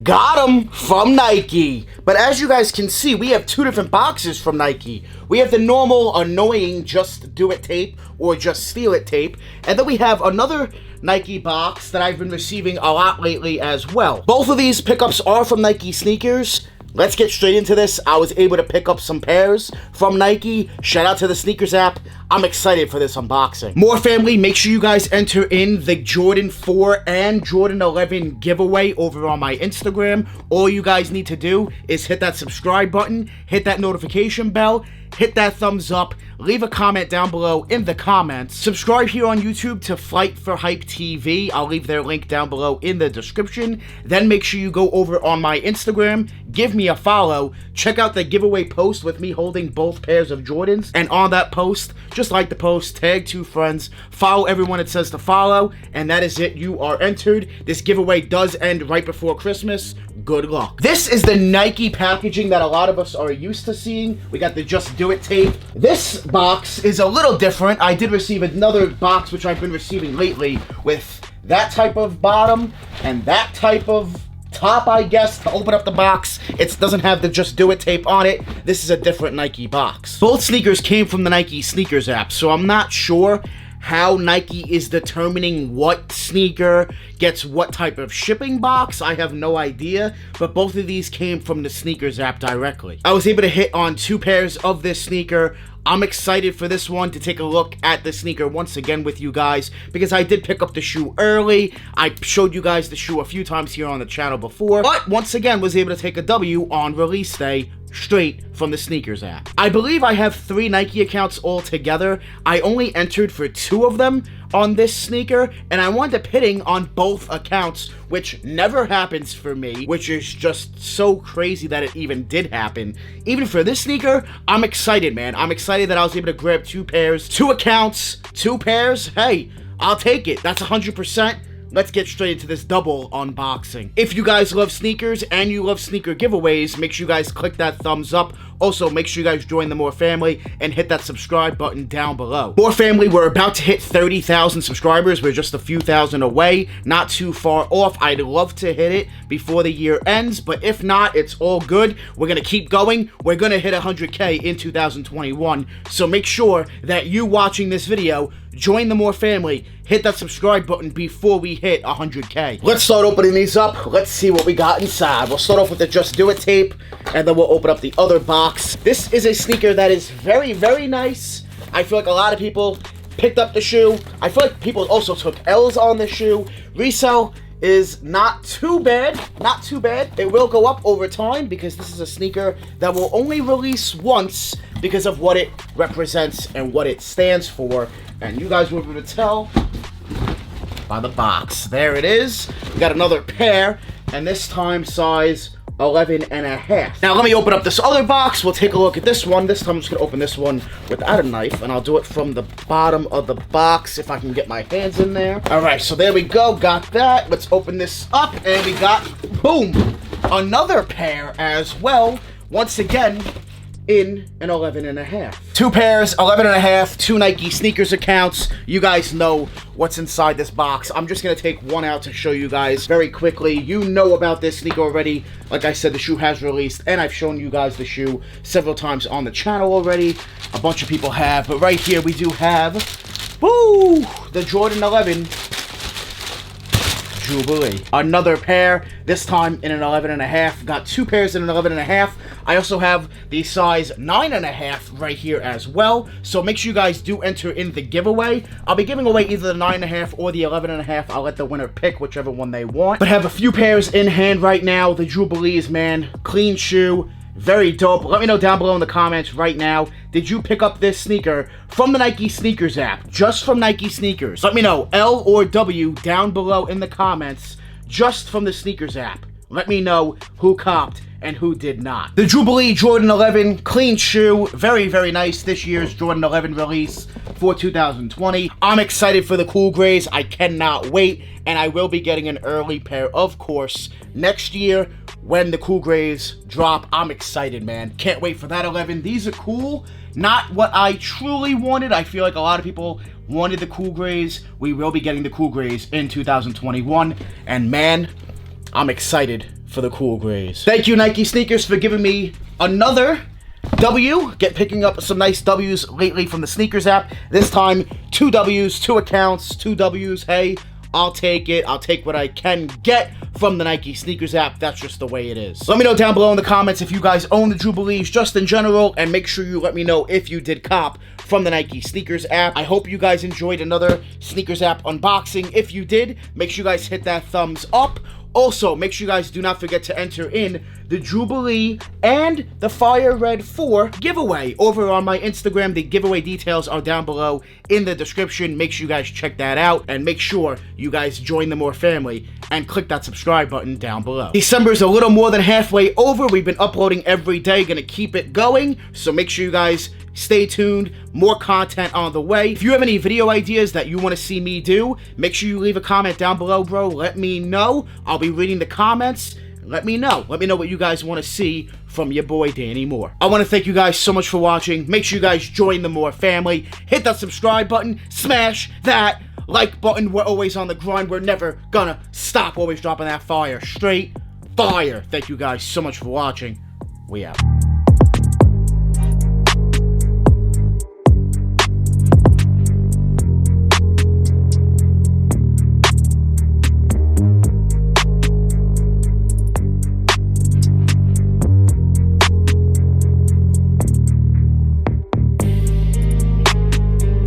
Got them from Nike. But as you guys can see, we have two different boxes from Nike. We have the normal, annoying Just Do It tape or Just Steal It tape. And then we have another Nike box that I've been receiving a lot lately as well. Both of these pickups are from Nike sneakers. Let's get straight into this. I was able to pick up some pairs from Nike. Shout out to the sneakers app. I'm excited for this unboxing. More family, make sure you guys enter in the Jordan 4 and Jordan 11 giveaway over on my Instagram. All you guys need to do is hit that subscribe button, hit that notification bell, hit that thumbs up, leave a comment down below in the comments. Subscribe here on YouTube to Fight for Hype TV. I'll leave their link down below in the description. Then make sure you go over on my Instagram, give me a follow, check out the giveaway post with me holding both pairs of Jordans. And on that post, just like the post, tag 2 friends, follow everyone it says to follow, and that is it. You are entered. This giveaway does end right before Christmas. Good luck. This is the Nike packaging that a lot of us are used to seeing. We got the Just Do It tape. This box is a little different. I did receive another box, which I've been receiving lately, with that type of bottom and that type of top, I guess, to open up the box. It doesn't have the Just Do It tape on it. This is a different Nike box. Both sneakers came from the Nike sneakers app, so I'm not sure how Nike is determining what sneaker gets what type of shipping box. I have no idea, but both of these came from the sneakers app directly. I was able to hit on 2 pairs of this sneaker. I'm excited for this one to take a look at the sneaker once again with you guys, because I did pick up the shoe early. I showed you guys the shoe a few times here on the channel before, but once again was able to take a W on release day straight from the sneakers app. I believe I have 3 Nike accounts altogether. I only entered for 2 of them on this sneaker, and I wound up hitting on both accounts, which never happens for me, which is just so crazy that it even did happen. Even for this sneaker, I'm excited, man. I'm excited that I was able to grab 2 pairs, 2 accounts, 2 pairs. Hey, I'll take it. That's 100%. Let's get straight into this double unboxing. If you guys love sneakers and you love sneaker giveaways, make sure you guys click that thumbs up. Also, make sure you guys join the More Family and hit that subscribe button down below. More Family, we're about to hit 30,000 subscribers. We're just a few thousand away. Not too far off. I'd love to hit it before the year ends, but if not, it's all good. We're going to keep going. We're going to hit 100K in 2021. So make sure that you watching this video join the More Family, hit that subscribe button before we hit 100K. Let's start opening these up. Let's see what we got inside. We'll start off with the Just Do It tape, and then we'll open up the other box. This is a sneaker that is very, very nice. I feel like a lot of people picked up the shoe. I feel like people also took L's on the shoe. Resale is not too bad. Not too bad. It will go up over time because this is a sneaker that will only release once because of what it represents and what it stands for. And you guys will be able to tell by the box. There it is. We got another pair, and this time size 11.5. Now let me open up this other box. We'll take a look at this one. This time I'm just gonna open this one without a knife, and I'll do it from the bottom of the box if I can get my hands in there. All right, so there we go. Got that. Let's open this up, and we got, boom, another pair as well. Once again, in an 11.5. 2 pairs, 11.5, 2 Nike sneakers accounts. You guys know what's inside this box. I'm just gonna take one out to show you guys very quickly. You know about this sneaker already. Like I said, the shoe has released, and I've shown you guys the shoe several times on the channel already. A bunch of people have, but right here we do have, woo, the Jordan 11 Jubilee. Another pair, this time in an 11.5. Got 2 pairs in an 11.5. I also have the size 9.5 right here as well. So make sure you guys do enter in the giveaway. I'll be giving away either the 9.5 or the 11.5. I'll let the winner pick whichever one they want. But I have a few pairs in hand right now. The Jubilees, man. Clean shoe. Very dope. Let me know down below in the comments right now. Did you pick up this sneaker from the Nike sneakers app? Just from Nike sneakers. Let me know, L or W, down below in the comments. Just from the sneakers app. Let me know who copped and who did not. The Jubilee Jordan 11, clean shoe. Very, very nice. This year's Jordan 11 release for 2020. I'm excited for the cool grays. I cannot wait. And I will be getting an early pair, of course, next year when the cool grays drop. I'm excited, man. Can't wait for that 11. These are cool. Not what I truly wanted. I feel like a lot of people wanted the cool grays. We will be getting the cool grays in 2021. And man, I'm excited for the cool grays. Thank you, Nike Sneakers, for giving me another W. Picking up some nice W's lately from the Sneakers app. This time, 2 W's, 2 accounts, 2 W's. Hey, I'll take it. I'll take what I can get from the Nike Sneakers app. That's just the way it is. Let me know down below in the comments if you guys own the Jubilees just in general, and make sure you let me know if you did cop from the Nike Sneakers app. I hope you guys enjoyed another Sneakers app unboxing. If you did, make sure you guys hit that thumbs up. Also, make sure you guys do not forget to enter in the Jubilee and the Fire Red 4 giveaway over on my Instagram. The giveaway details are down below in the description. Make sure you guys check that out, and make sure you guys join the More family and click that subscribe button down below. December is a little more than halfway over. We've been uploading every day, gonna keep it going, so make sure you guys stay tuned. More content on the way. If you have any video ideas that you want to see me do, make sure you leave a comment down below, bro. Let me know. I'll be reading the comments. Let me know. Let me know what you guys want to see from your boy, Danny Moore. I want to thank you guys so much for watching. Make sure you guys join the Moore family. Hit that subscribe button. Smash that like button. We're always on the grind. We're never gonna stop. Always dropping that fire. Straight fire. Thank you guys so much for watching. We out.